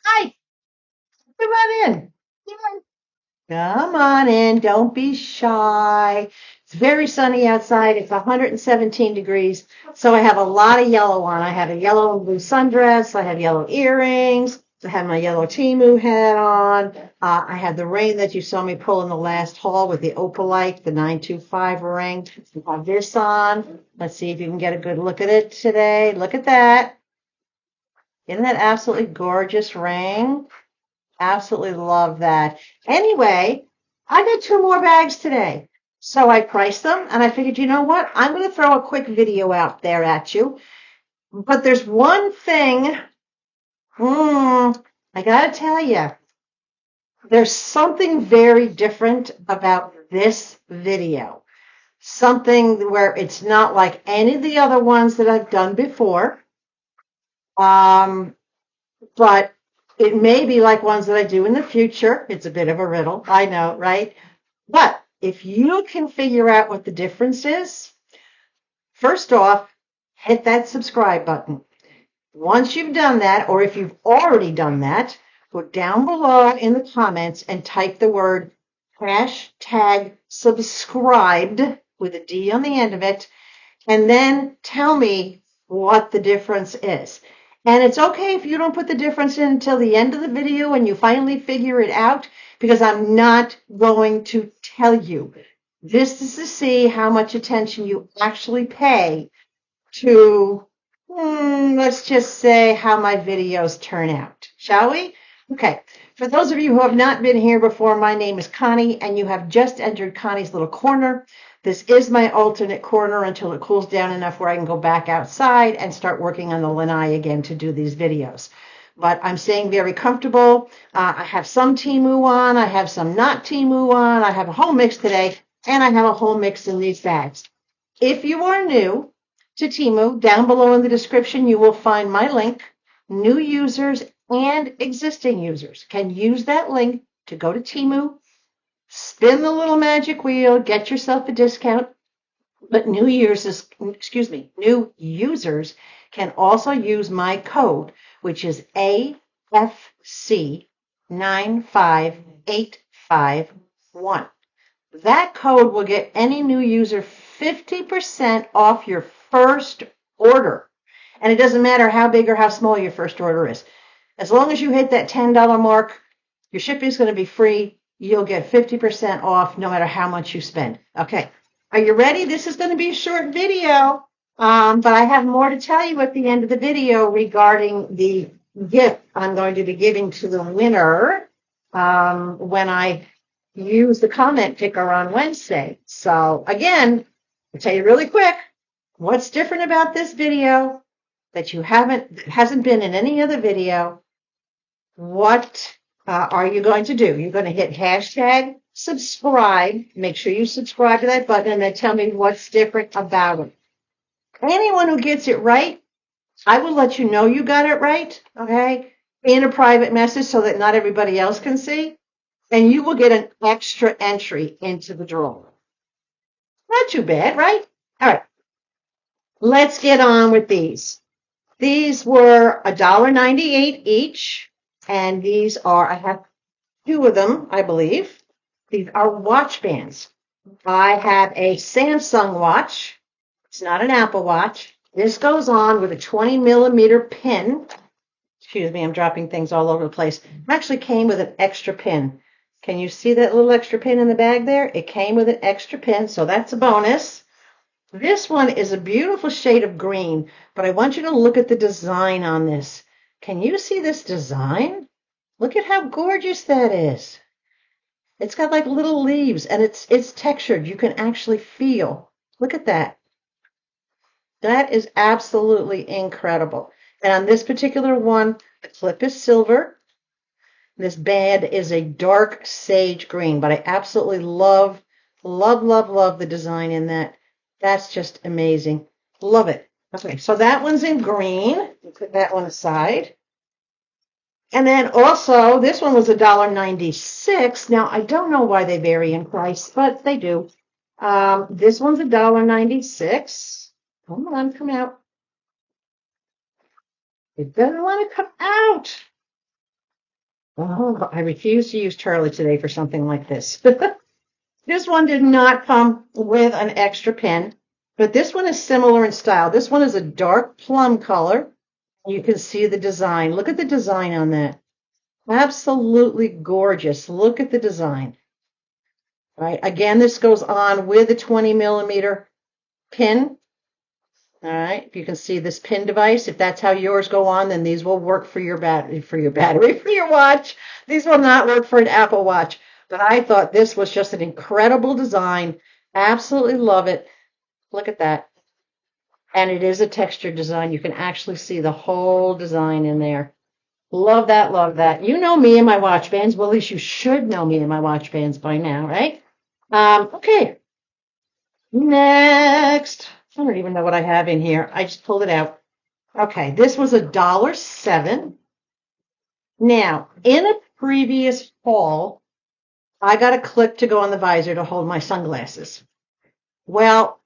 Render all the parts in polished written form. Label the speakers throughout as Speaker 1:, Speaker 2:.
Speaker 1: Hi, come on in. Come on in. Don't be shy. It's very sunny outside. It's 117 degrees. So I have a lot of yellow on. I have a yellow and blue sundress. I have yellow earrings. I have my yellow TEMU hat on. I have the ring that you saw me pull in the last haul with the opalite, the 925 ring. I have this on. Let's see if you can get a good look at it today. Look at that. Isn't that absolutely gorgeous ring? Absolutely love that. Anyway, I got two more bags today. So I priced them and I figured, you know what? I'm going to throw a quick video out there at you. But there's one thing, I got to tell you, there's something very different about this video. Something where it's not like any of the other ones that I've done before. But it may be like ones that I do in the future. It's a bit of a riddle, I know, right? But if you can figure out what the difference is, first off, hit that subscribe button. Once you've done that, or if you've already done that, go down below in the comments and type the word hashtag subscribed with a D on the end of it, and then tell me what the difference is. And it's okay if you don't put the difference in until the end of the video and you finally figure it out, because I'm not going to tell you. This is to see how much attention you actually pay to, let's just say, how my videos turn out. Shall we? Okay. For those of you who have not been here before, my name is Connie, and you have just entered Connie's little corner. This is my alternate corner until it cools down enough where I can go back outside and start working on the lanai again to do these videos. But I'm staying very comfortable. I have some TEMU on. I have some not TEMU on. I have a whole mix today, and I have a whole mix in these bags. If you are new to TEMU, down below in the description, you will find my link. New users and existing users can use that link to go to TEMU, spin the little magic wheel, get yourself a discount. But new users can also use my code, which is AFC95851. That code will get any new user 50% off your first order. And it doesn't matter how big or how small your first order is. As long as you hit that $10 mark, your shipping is going to be free. You'll get 50% off no matter how much you spend. Okay. Are you ready? This is going to be a short video, but I have more to tell you at the end of the video regarding the gift I'm going to be giving to the winner when I use the comment picker on Wednesday. So again, I'll tell you really quick, what's different about this video that hasn't been in any other video? What are you going to do? You're going to hit hashtag subscribe. Make sure you subscribe to that button and then tell me what's different about it. Anyone who gets it right, I will let you know you got it right, okay, in a private message so that not everybody else can see. And you will get an extra entry into the draw. Not too bad, right? All right. Let's get on with these. These were $1.98 each. And these are, I have two of them, I believe. These are watch bands. I have a Samsung watch. It's not an Apple watch. This goes on with a 20 millimeter pin. Excuse me, I'm dropping things all over the place. It actually came with an extra pin. Can you see that little extra pin in the bag there? It came with an extra pin, so that's a bonus. This one is a beautiful shade of green, but I want you to look at the design on this. Can you see this design? Look at how gorgeous that is. It's got like little leaves, and it's textured. You can actually feel. Look at that. That is absolutely incredible. And on this particular one, the clip is silver. This band is a dark sage green, but I absolutely love the design in that. That's just amazing. Love it. Okay, so that one's in green. We'll put that one aside. And then also, this one was $1.96. Now, I don't know why they vary in price, but they do. This one's $1.96. Come on, come out. It doesn't want to come out. Oh, I refuse to use Charlie today for something like this. This one did not come with an extra pin, but this one is similar in style. This one is a dark plum color. You can see the design. Look at the design on that. Absolutely gorgeous. Look at the design. Right. Again, this goes on with a 20 millimeter pin. All right. If you can see this pin device, if that's how yours go on, then these will work for your battery, for your watch. These will not work for an Apple Watch. But I thought this was just an incredible design. Absolutely love it. Look at that. And it is a textured design. You can actually see the whole design in there. Love that, love that. You know me and my watch bands. Well, at least you should know me and my watch bands by now, right? Okay. Next. I don't even know what I have in here. I just pulled it out. Okay, this was $1.07. Now, in a previous haul, I got a clip to go on the visor to hold my sunglasses. Well,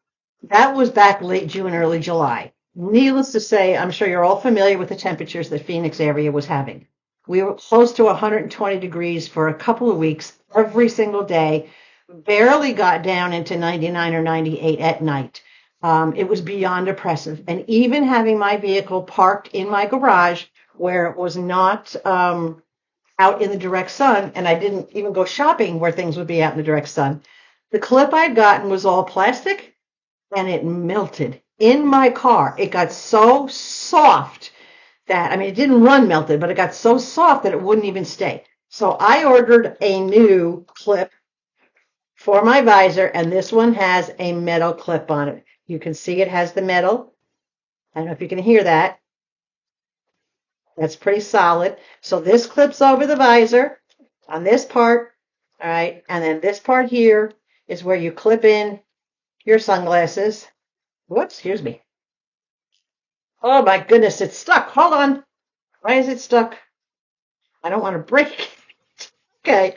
Speaker 1: that was back late June, early July. Needless to say, I'm sure you're all familiar with the temperatures that Phoenix area was having. We were close to 120 degrees for a couple of weeks, every single day. Barely got down into 99 or 98 at night. It was beyond oppressive. And even having my vehicle parked in my garage where it was not out in the direct sun, and I didn't even go shopping where things would be out in the direct sun, the clip I'd gotten was all plastic, and it melted in my car. It got so soft that, I mean, it didn't run melted, but it got so soft that it wouldn't even stay. So I ordered a new clip for my visor, and this one has a metal clip on it. You can see it has the metal. I don't know if you can hear that. That's pretty solid. So this clips over the visor on this part, all right, and then this part here is where you clip in your sunglasses. Whoops, excuse me. Oh my goodness, it's stuck. Hold on. Why is it stuck? I don't want to break it. Okay.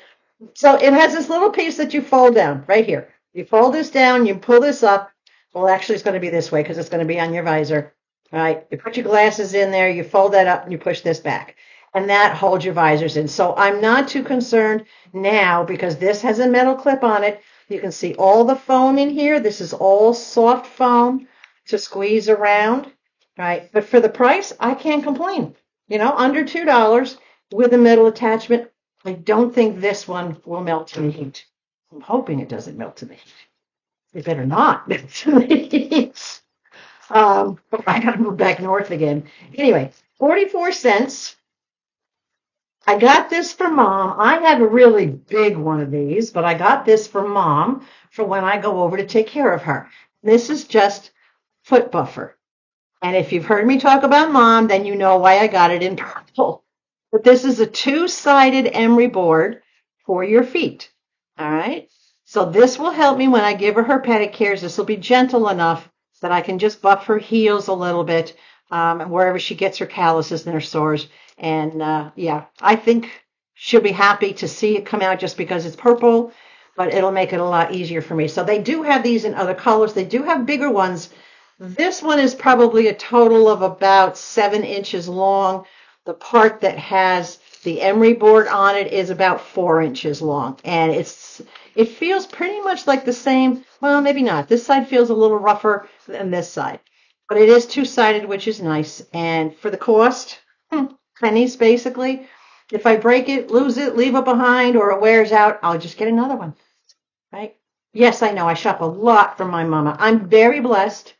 Speaker 1: So it has this little piece that you fold down right here. You fold this down, you pull this up. Well, actually, it's going to be this way because it's going to be on your visor. All right. You put your glasses in there, you fold that up, and you push this back. And that holds your visors in. So I'm not too concerned now because this has a metal clip on it. You can see all the foam in here. This is all soft foam to squeeze around. Right. But for the price, I can't complain. You know, under $2 with a metal attachment. I don't think this one will melt in the heat. I'm hoping it doesn't melt in the heat. It better not melt in the heat. But I got to move back north again. Anyway, 44 cents. I got this for Mom. I have a really big one of these, but I got this for Mom for when I go over to take care of her. This is just foot buffer. And if you've heard me talk about Mom, then you know why I got it in purple. But this is a two-sided emery board for your feet. All right. So this will help me when I give her pedicures. This will be gentle enough that I can just buff her heels a little bit wherever she gets her calluses and her sores. And yeah, I think she'll be happy to see it come out just because it's purple, but it'll make it a lot easier for me. So they do have these in other colors. They do have bigger ones. This one is probably a total of about 7 inches long. The part that has the emery board on it is about 4 inches long. And it feels pretty much like the same. Well, maybe not. This side feels a little rougher than this side. But it is two-sided, which is nice. And for the cost, pennies basically. If I break it, lose it, leave it behind, or it wears out, I'll just get another one. Right? Yes, I know. I shop a lot from my mama. I'm very blessed.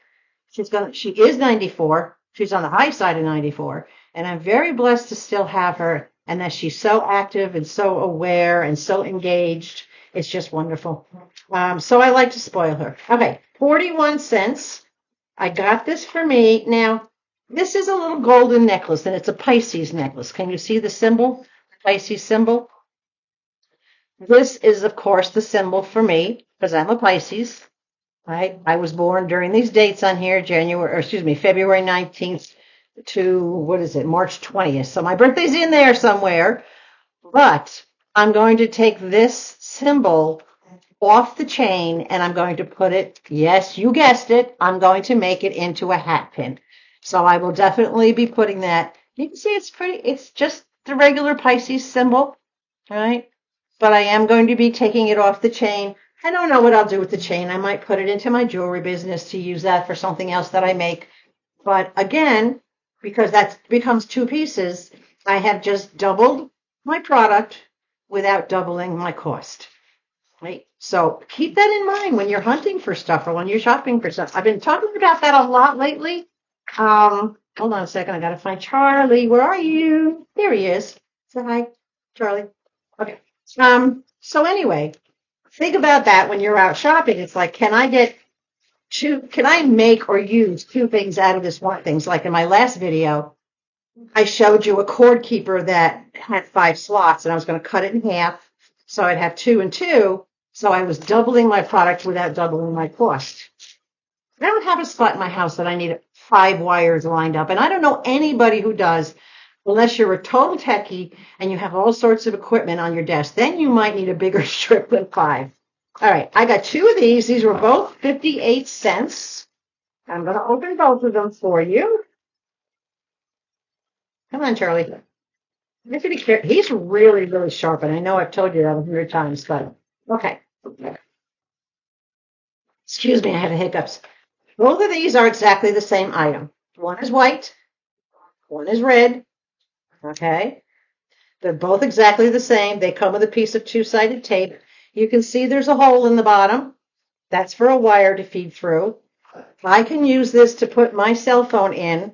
Speaker 1: She is 94. She's on the high side of 94. And I'm very blessed to still have her and that she's so active and so aware and so engaged. It's just wonderful. So I like to spoil her. Okay, 41 cents. I got this for me. Now, this is a little golden necklace, and it's a Pisces necklace. Can you see the symbol? Pisces symbol? This is, of course, the symbol for me because I'm a Pisces. Right? I was born during these dates on here, February 19th to, March 20th. So my birthday's in there somewhere. But I'm going to take this symbol off the chain and I'm going to put it, yes, you guessed it, I'm going to make it into a hat pin. So I will definitely be putting that You can see it's just the regular Pisces symbol, right? But I am going to be taking it off the chain. I don't know what I'll do with the chain. I might put it into my jewelry business to use that for something else that I make. But again, because that becomes two pieces, I have just doubled my product without doubling my cost. Right? So keep that in mind when you're hunting for stuff or when you're shopping for stuff. I've been talking about that a lot lately. Hold on a second. I got to find Charlie. Where are you? There he is. Say hi, Charlie. Okay. So anyway, think about that when you're out shopping. It's like, can I make or use two things out of this one thing? Like in my last video, I showed you a cord keeper that had 5 slots and I was going to cut it in half. So I'd have 2 and 2. So I was doubling my product without doubling my cost. I don't have a spot in my house that I need 5 wires lined up. And I don't know anybody who does, unless you're a total techie and you have all sorts of equipment on your desk. Then you might need a bigger strip than 5. All right, I got 2 of these. These were both 58 cents. I'm going to open both of them for you. Come on, Charlie. He's really, really sharp, and I know I've told you that 100 times, but okay. Excuse me, I have the hiccups. Both of these are exactly the same item. One is white, one is red. Okay. They're both exactly the same. They come with a piece of 2-sided tape. You can see there's a hole in the bottom. That's for a wire to feed through. I can use this to put my cell phone in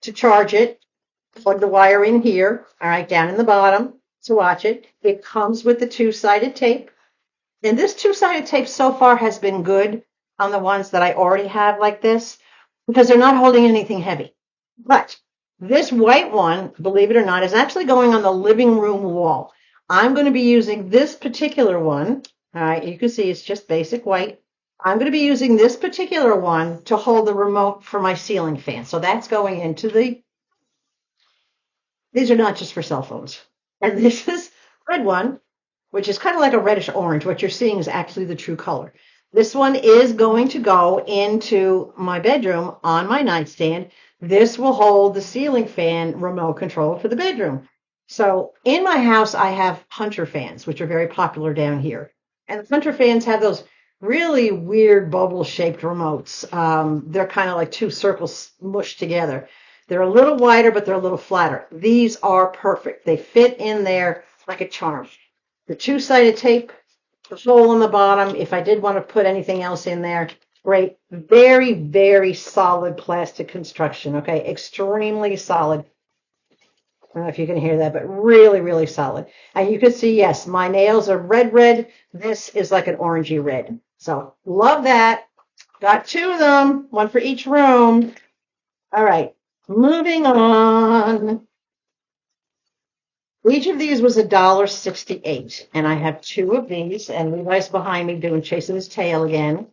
Speaker 1: to charge it. Plug the wire in here, all right, down in the bottom to watch it. It comes with the 2-sided tape. And this 2-sided tape so far has been good on the ones that I already have like this because they're not holding anything heavy. But this white one, believe it or not, is actually going on the living room wall. I'm going to be using this particular one. All right, you can see it's just basic white. I'm going to be using this particular one to hold the remote for my ceiling fan. So that's going into these are not just for cell phones. And this is red one, which is kind of like a reddish orange. What you're seeing is actually the true color. This one is going to go into my bedroom on my nightstand. This will hold the ceiling fan remote control for the bedroom. So in my house, I have Hunter fans, which are very popular down here. And the Hunter fans have those really weird bubble-shaped remotes. They're kind of like 2 circles mushed together. They're a little wider, but they're a little flatter. These are perfect. They fit in there like a charm. The 2-sided tape, the hole in the bottom, if I did want to put anything else in there, great. Very, very solid plastic construction, okay? Extremely solid. I don't know if you can hear that, but really, really solid. And you can see, yes, my nails are red. This is like an orangey red. So love that. Got 2 of them, one for each room. All right. Moving on. Each of these was $1.68, and I have 2 of these, and Levi's behind me doing chasing his tail again.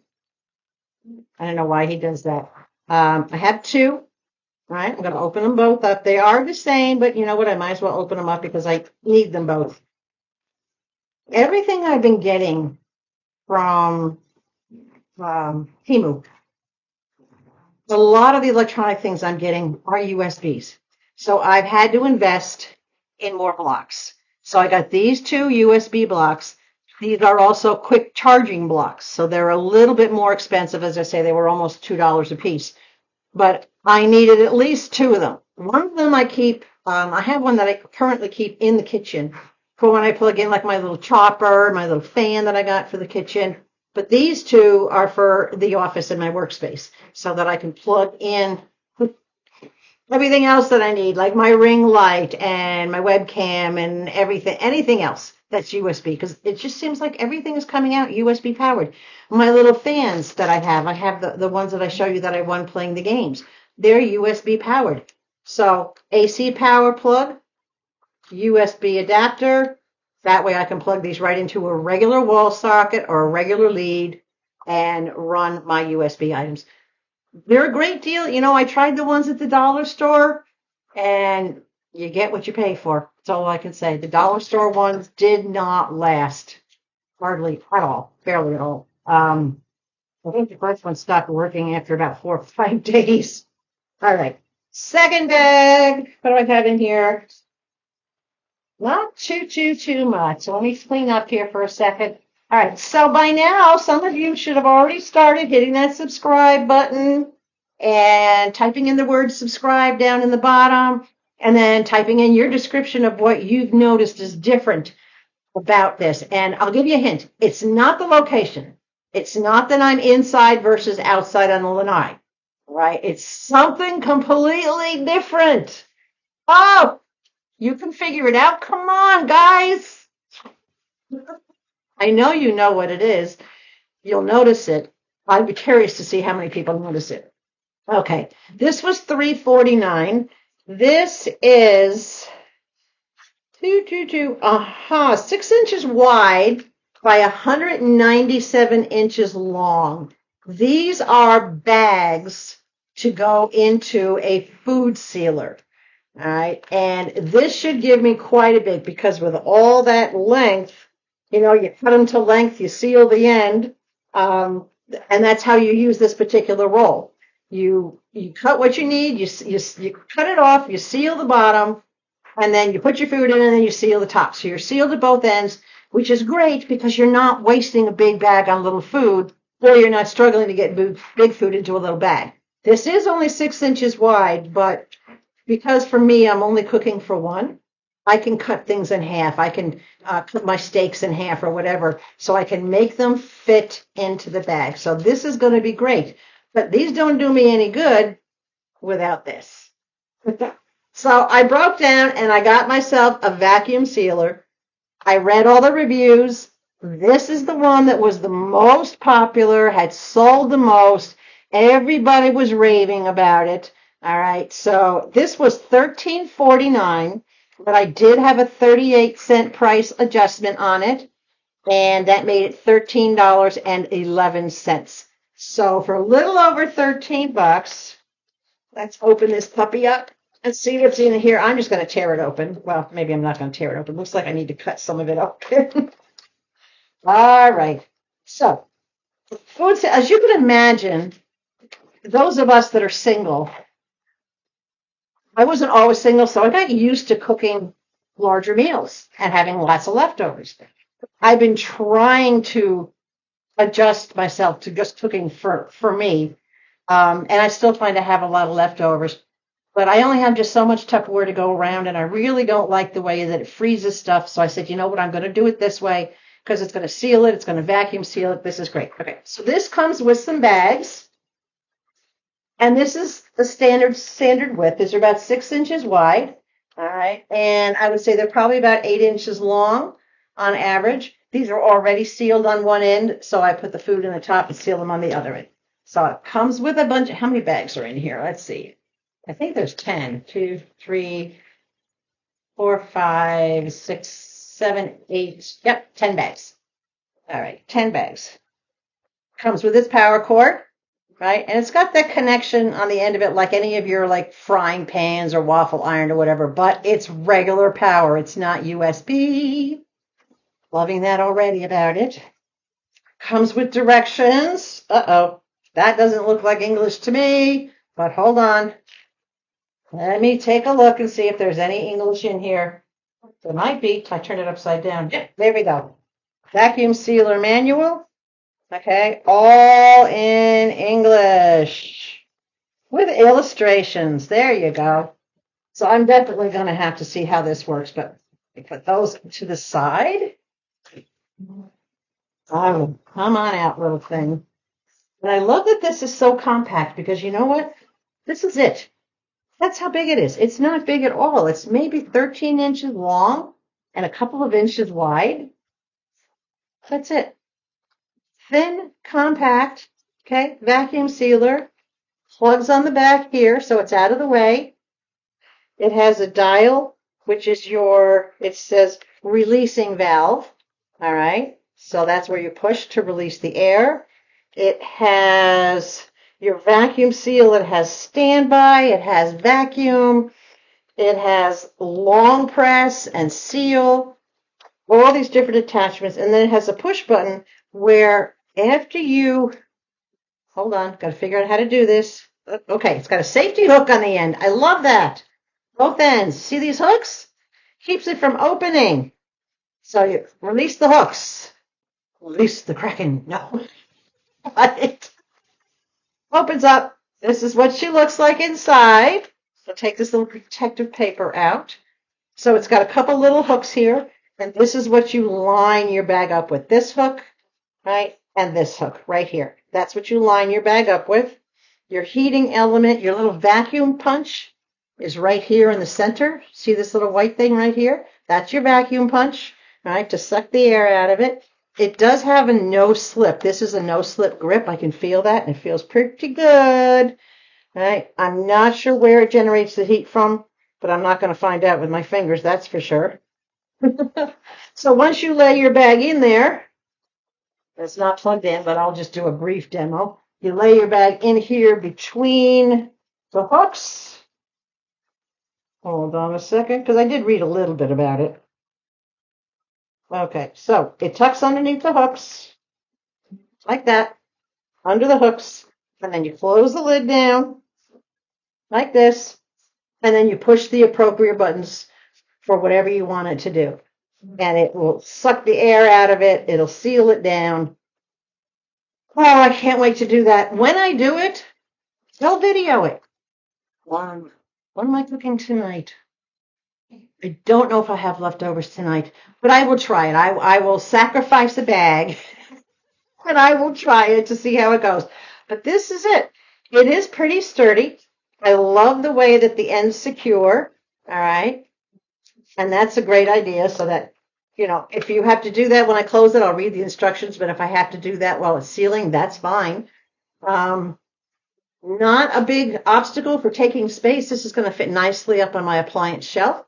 Speaker 1: I don't know why he does that. I have 2. All right, I'm going to open them both up. They are the same, but you know what? I might as well open them up because I need them both. Everything I've been getting from TEMU, a lot of the electronic things I'm getting are USBs. So I've had to invest in more blocks. So I got these 2 USB blocks. These are also quick charging blocks. So they're a little bit more expensive. As I say, they were almost $2 a piece. But I needed at least 2 of them. One of them I keep, I have one that I currently keep in the kitchen for when I plug in like my little chopper, my little fan that I got for the kitchen. But these 2 are for the office and my workspace so that I can plug in everything else that I need, like my ring light and my webcam and everything, anything else that's USB, because it just seems like everything is coming out USB powered. My little fans that I have the ones that I show you that I won playing the games. They're USB powered. So AC power plug, USB adapter. That way I can plug these right into a regular wall socket or a regular lead and run my USB items. They're a great deal. You know, I tried the ones at the dollar store, and you get what you pay for. That's all I can say. The dollar store ones did not last hardly at all, barely at all. I think the first one stopped working after about 4 or 5 days. All right. Second bag. What do I have in here? Not too much. So let me clean up here for a second. All right. So by now, some of you should have already started hitting that subscribe button and typing in the word subscribe down in the bottom, and then typing in your description of what you've noticed is different about this. And I'll give you a hint. It's not the location. It's not that I'm inside versus outside on the lanai, right? It's something completely different. Oh, you can figure it out. Come on, guys. I know you know what it is. You'll notice it. I'd be curious to see how many people notice it. Okay, this was $3.49. This is 6 inches wide by 197 inches long. These are bags to go into a food sealer. All right, and this should give me quite a bit because with all that length, you cut them to length, you seal the end, and that's how you use this particular roll. You cut what you need, you cut it off, you seal the bottom, and then you put your food in, and then you seal the top. So you're sealed at both ends, which is great because you're not wasting a big bag on little food, or you're not struggling to get big food into a little bag. This is only 6 inches wide, but because for me, I'm only cooking for one, I can cut things in half. I can cut my steaks in half or whatever, so I can make them fit into the bag. So this is going to be great. But these don't do me any good without this. So I broke down and I got myself a vacuum sealer. I read all the reviews. This is the one that was the most popular, had sold the most. Everybody was raving about it. All right, so this was $13.49, but I did have a 38-cent price adjustment on it, and that made it $13.11. So for a little over 13 bucks, let's open this puppy up and see what's in here. I'm just going to tear it open. Well, maybe I'm not going to tear it open. Looks like I need to cut some of it open. All right. So, food, as you can imagine, those of us that are single, I wasn't always single, so I got used to cooking larger meals and having lots of leftovers. I've been trying to adjust myself to just cooking for me, and I still find I have a lot of leftovers. But I only have just so much Tupperware to go around, and I really don't like the way that it freezes stuff. So I said, you know what, I'm going to do it this way because it's going to seal it. It's going to vacuum seal it. This is great. Okay, so this comes with some bags. And this is the standard width. These are about 6 inches wide. All right. And I would say they're probably about 8 inches long on average. These are already sealed on one end, so I put the food in the top and seal them on the other end. So it comes with a bunch. How many bags are in here? Let's see. I think there's 10. 2, 3, 4, 5, 6, 7, 8. Yep, 10 bags. All right, 10 bags. Comes with its power cord. Right? And it's got that connection on the end of it like any of your like frying pans or waffle iron or whatever, but it's regular power. It's not USB. Loving that already about it. Comes with directions. Uh-oh. That doesn't look like English to me, but hold on. Let me take a look and see if there's any English in here. There might be. I turned it upside down. Yeah, there we go. Vacuum sealer manual. Okay, all in English with illustrations. There you go. So I'm definitely going to have to see how this works, but we put those to the side. Oh, come on out, little thing. And I love that this is so compact because you know what? This is it. That's how big it is. It's not big at all. It's maybe 13 inches long and a couple of inches wide. That's it. Thin, compact, okay, vacuum sealer, plugs on the back here, so it's out of the way. It has a dial, which is it says releasing valve, all right, so that's where you push to release the air. It has your vacuum seal, it has standby, it has vacuum, it has long press and seal, all these different attachments, and then it has a push button where after you, hold on, got to figure out how to do this. Okay, it's got a safety hook on the end. I love that. Both ends. See these hooks? Keeps it from opening. So you release the hooks. Release the Kraken. No. It opens up. This is what she looks like inside. So take this little protective paper out. So it's got a couple little hooks here. And this is what you line your bag up with. This hook, right? And this hook right here. That's what you line your bag up with. Your heating element, your little vacuum punch is right here in the center. See this little white thing right here? That's your vacuum punch, right, to suck the air out of it. It does have a no slip. This is a no slip grip. I can feel that, and it feels pretty good. Right? I'm not sure where it generates the heat from, but I'm not going to find out with my fingers, that's for sure. So once you lay your bag in there, it's not plugged in, but I'll just do a brief demo. You lay your bag in here between the hooks. Hold on a second, because I did read a little bit about it. Okay, so it tucks underneath the hooks, like that, under the hooks, and then you close the lid down, like this, and then you push the appropriate buttons for whatever you want it to do. And it will suck the air out of it. It'll seal it down. Oh, I can't wait to do that. When I do it, I'll video it. What am I cooking tonight? I don't know if I have leftovers tonight, but I will try it. I will sacrifice a bag and I will try it to see how it goes. But this is it. It is pretty sturdy. I love the way that the end's secure. All right. And that's a great idea so that, if you have to do that when I close it, I'll read the instructions. But if I have to do that while it's sealing, that's fine. Not a big obstacle for taking space. This is going to fit nicely up on my appliance shelf.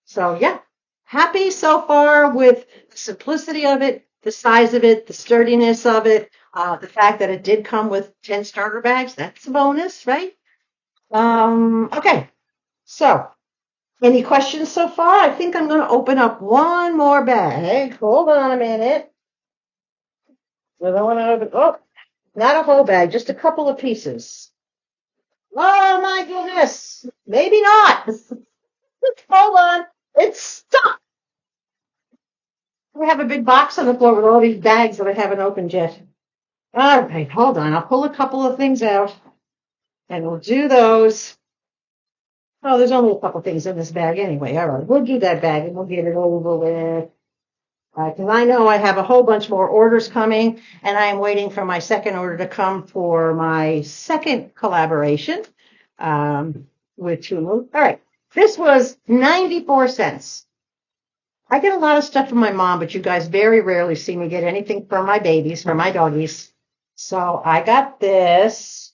Speaker 1: So yeah, happy so far with the simplicity of it, the size of it, the sturdiness of it, the fact that it did come with 10 starter bags. That's a bonus, right? Okay, so any questions so far? I think I'm going to open up one more bag. Hold on a minute. I don't want to open. Oh, not a whole bag, just a couple of pieces. Oh my goodness. Maybe not. Hold on. It's stuck. We have a big box on the floor with all these bags that I haven't opened yet. All right, hold on. I'll pull a couple of things out and we'll do those. Oh, there's only a couple things in this bag anyway. All right, we'll do that bag and we'll get it over with. Because I know I have a whole bunch more orders coming, and I am waiting for my second order to come for my second collaboration with TEMU. All right, this was 94 cents. I get a lot of stuff from my mom, but you guys very rarely see me get anything from my babies, from my doggies. So I got this,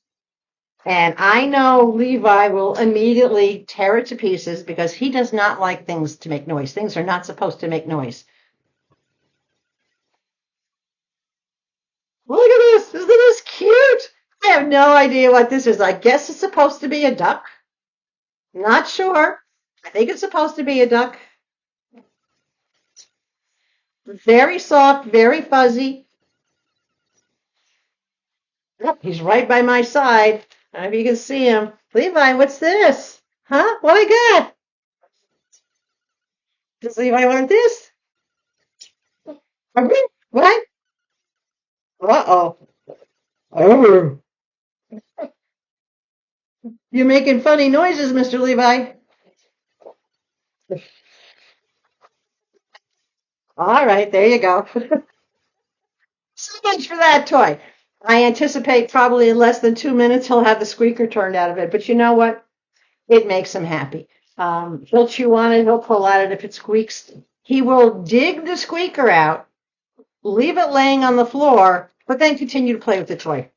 Speaker 1: and I know Levi will immediately tear it to pieces because he does not like things to make noise. Things are not supposed to make noise. Look at this. Isn't this cute? I have no idea what this is. I guess it's supposed to be a duck. Not sure. I think it's supposed to be a duck. Very soft, very fuzzy. Yep, he's right by my side. I don't know if you can see him. Levi, what's this? Huh? What I got? Does Levi want this? What? Uh-oh. Oh. You're making funny noises, Mr. Levi. All right, there you go. So much for that toy. I anticipate probably in less than 2 minutes he'll have the squeaker turned out of it. But you know what? It makes him happy. He'll chew on it. He'll pull at it if it squeaks. He will dig the squeaker out, leave it laying on the floor, but then continue to play with the toy.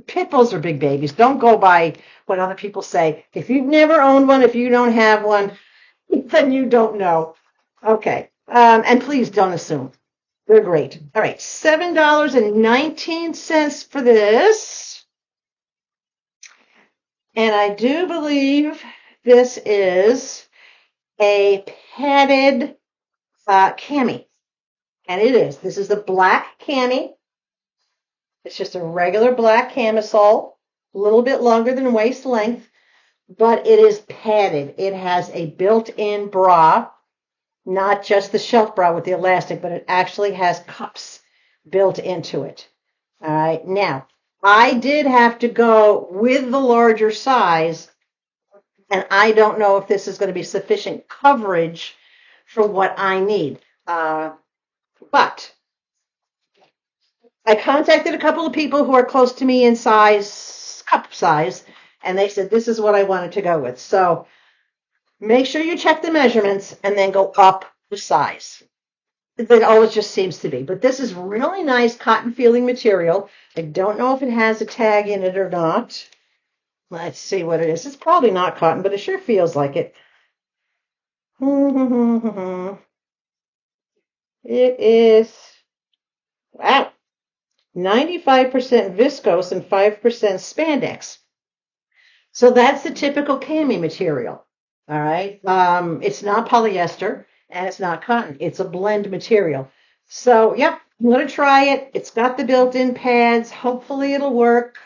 Speaker 1: Pit bulls are big babies. Don't go by what other people say. If you've never owned one, if you don't have one, then you don't know. Okay. And please don't assume. They're great. All right. $7.19 for this. And I do believe this is a padded cami. And it is. This is the black cami. It's just a regular black camisole. a little bit longer than waist length, but it is padded. It has a built-in bra, not just the shelf bra with the elastic, but it actually has cups built into it. All right. Now, I did have to go with the larger size, and I don't know if this is going to be sufficient coverage for what I need. But I contacted a couple of people who are close to me in size, cup size, and they said this is what I wanted to go with. So make sure you check the measurements and then go up the size. It always just seems to be. But this is really nice cotton feeling material. I don't know if it has a tag in it or not. Let's see what it is. It's probably not cotton, but it sure feels like it. It is, wow, 95% viscose and 5% spandex. So that's the typical cami material. All right. It's not polyester and it's not cotton. It's a blend material. So, yep, I'm going to try it. It's got the built-in pads. Hopefully it'll work.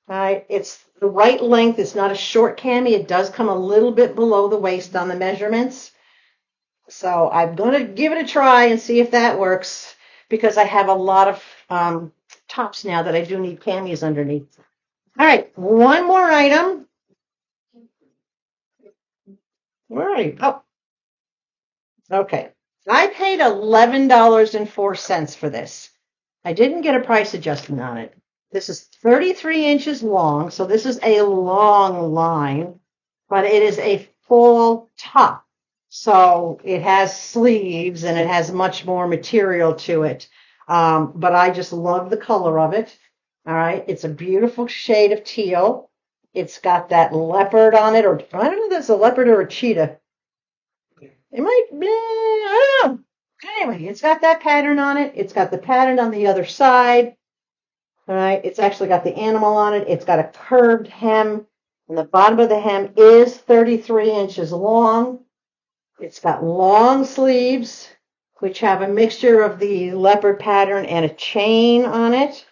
Speaker 1: All right. It's the right length. It's not a short cami. It does come a little bit below the waist on the measurements. So I'm going to give it a try and see if that works because I have a lot of tops now that I do need camis underneath. All right. One more item. Where are you? Oh, okay. I paid $11.04 for this. I didn't get a price adjustment on it. This is 33 inches long, so this is a long line, but it is a full top. So it has sleeves and it has much more material to it. But I just love the color of it. All right. It's a beautiful shade of teal. It's got that leopard on it, or I don't know if it's a leopard or a cheetah. It might be, I don't know. Anyway, it's got that pattern on it. It's got the pattern on the other side. All right. It's actually got the animal on it. It's got a curved hem, and the bottom of the hem is 33 inches long. It's got long sleeves, which have a mixture of the leopard pattern and a chain on it.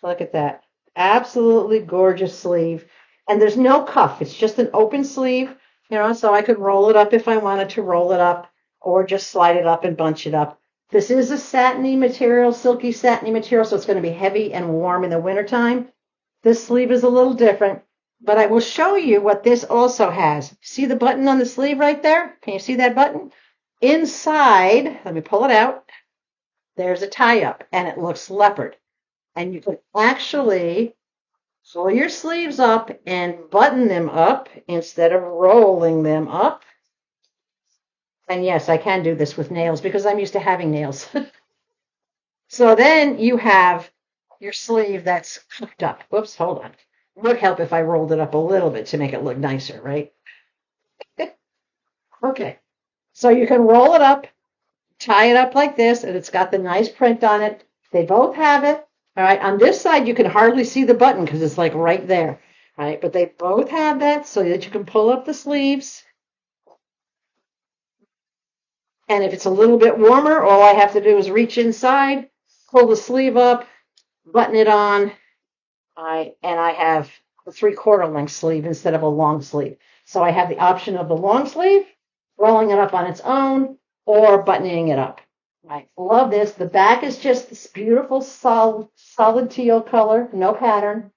Speaker 1: Look at that. Absolutely gorgeous sleeve. And there's no cuff. It's just an open sleeve. So I could roll it up if I wanted to roll it up or just slide it up and bunch it up. This is a satiny material, silky satiny material, so it's going to be heavy and warm in the wintertime. This sleeve is a little different, but I will show you what this also has. See the button on the sleeve right there? Can you see that button? Inside, let me pull it out, there's a tie-up, and it looks leopard. And you can actually pull your sleeves up and button them up instead of rolling them up. And yes, I can do this with nails because I'm used to having nails. So then you have your sleeve that's cooked up. Whoops, hold on. It would help if I rolled it up a little bit to make it look nicer, right? Okay. So you can roll it up, tie it up like this, and it's got the nice print on it. They both have it. All right, on this side, you can hardly see the button because it's like right there. All right, but they both have that so that you can pull up the sleeves. And if it's a little bit warmer, all I have to do is reach inside, pull the sleeve up, button it on, and I have a 3/4 length sleeve instead of a long sleeve. So I have the option of the long sleeve, rolling it up on its own, or buttoning it up. I love this. The back is just this beautiful solid teal color, no pattern.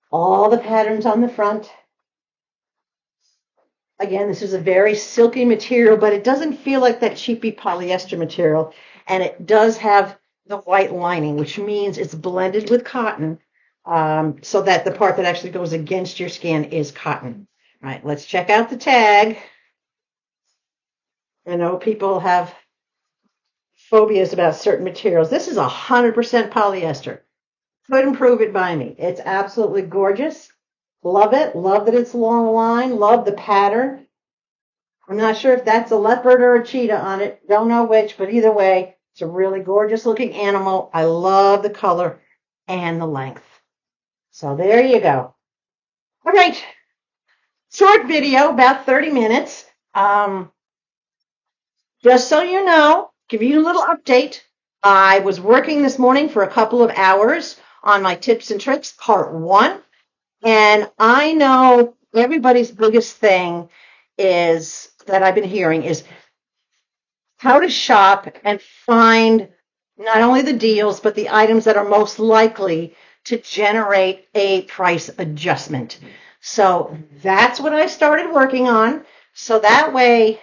Speaker 1: All the patterns on the front. Again, this is a very silky material, but it doesn't feel like that cheapy polyester material. And it does have the white lining, which means it's blended with cotton, so that the part that actually goes against your skin is cotton. All right, let's check out the tag. I know people have phobias about certain materials. This is 100% polyester. Couldn't prove it by me. It's absolutely gorgeous. Love it. Love that it's long line. Love the pattern. I'm not sure if that's a leopard or a cheetah on it. Don't know which, but either way, it's a really gorgeous looking animal. I love the color and the length. So there you go. All right. Short video, about 30 minutes. Just so you know, give you a little update. I was working this morning for a couple of hours on my tips and tricks, part 1. And I know everybody's biggest thing is that I've been hearing is how to shop and find not only the deals, but the items that are most likely to generate a price adjustment. So that's what I started working on. So that way,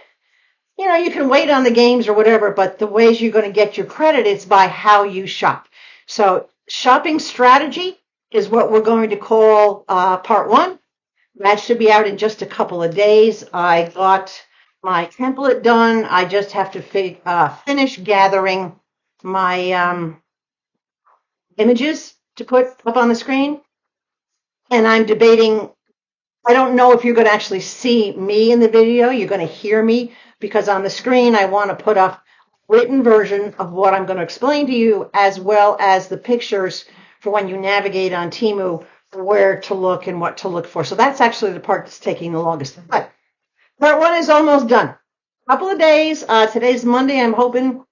Speaker 1: you can wait on the games or whatever, but the ways you're going to get your credit is by how you shop. So shopping strategy is what we're going to call part 1. That should be out in just a couple of days. I got my template done. I just have to finish gathering my images to put up on the screen. And I'm debating, I don't know if you're going to actually see me in the video. You're going to hear me because on the screen I want to put up written version of what I'm going to explain to you, as well as the pictures for when you navigate on TEMU, where to look and what to look for. So that's actually the part that's taking the longest. But part 1 is almost done. A couple of days. Today's Monday. I'm hoping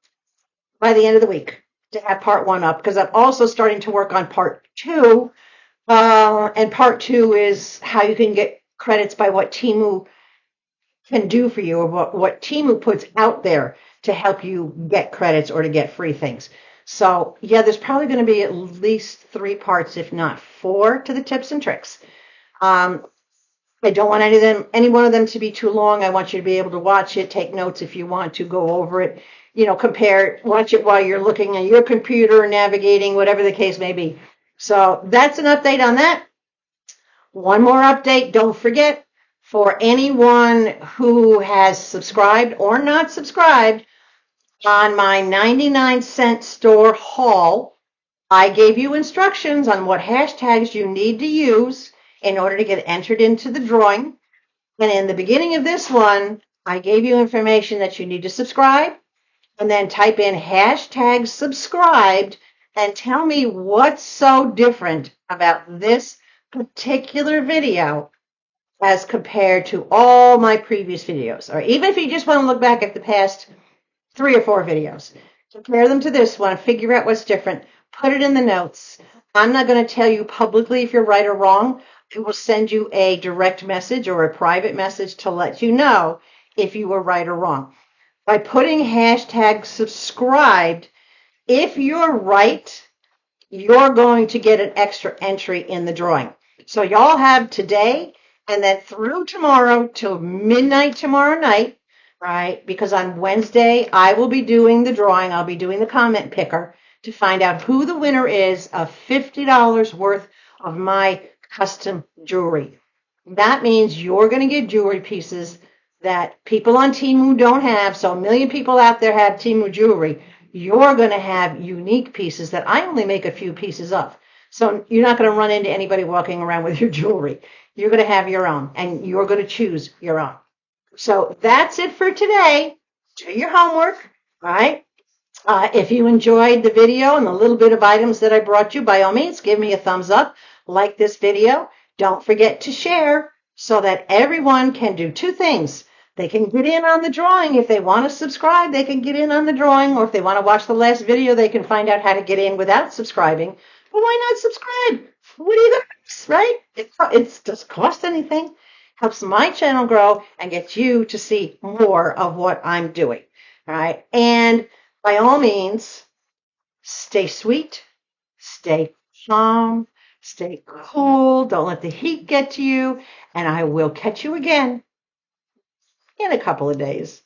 Speaker 1: by the end of the week to have part 1 up, because I'm also starting to work on part 2. And part 2 is how you can get credits by what TEMU can do for you, or what TEMU puts out there to help you get credits or to get free things. So yeah, there's probably going to be at least 3 parts, if not 4, to the tips and tricks. I don't want any one of them to be too long. I want you to be able to watch it, take notes if you want to, go over it, compare, watch it while you're looking at your computer, navigating, whatever the case may be. So that's an update on that. One more update, don't forget, for anyone who has subscribed or not subscribed, on my 99-cent store haul, I gave you instructions on what hashtags you need to use in order to get entered into the drawing. And in the beginning of this one, I gave you information that you need to subscribe, and then type in hashtag subscribed and tell me what's so different about this particular video as compared to all my previous videos. Or even if you just want to look back at the past 3 or 4 videos, compare them to this one, figure out what's different, put it in the notes. I'm not going to tell you publicly if you're right or wrong. I will send you a direct message or a private message to let you know if you were right or wrong. By putting hashtag subscribed, if you're right, you're going to get an extra entry in the drawing. So y'all have today and then through tomorrow till midnight tomorrow night, right? Because on Wednesday, I will be doing the drawing. I'll be doing the comment picker to find out who the winner is of $50 worth of my custom jewelry. That means you're going to get jewelry pieces that people on TEMU don't have. So 1 million people out there have TEMU jewelry. You're going to have unique pieces that I only make a few pieces of. So you're not going to run into anybody walking around with your jewelry. You're going to have your own, and you're going to choose your own. So that's it for today. Do your homework, all right? If you enjoyed the video and the little bit of items that I brought you, by all means, give me a thumbs up, like this video. Don't forget to share so that everyone can do 2 things. They can get in on the drawing. If they want to subscribe, they can get in on the drawing. Or if they want to watch the last video, they can find out how to get in without subscribing. But why not subscribe? What do you got, right? It doesn't cost anything. Helps my channel grow and gets you to see more of what I'm doing. All right. And by all means, stay sweet, stay calm, stay cool. Don't let the heat get to you. And I will catch you again in a couple of days.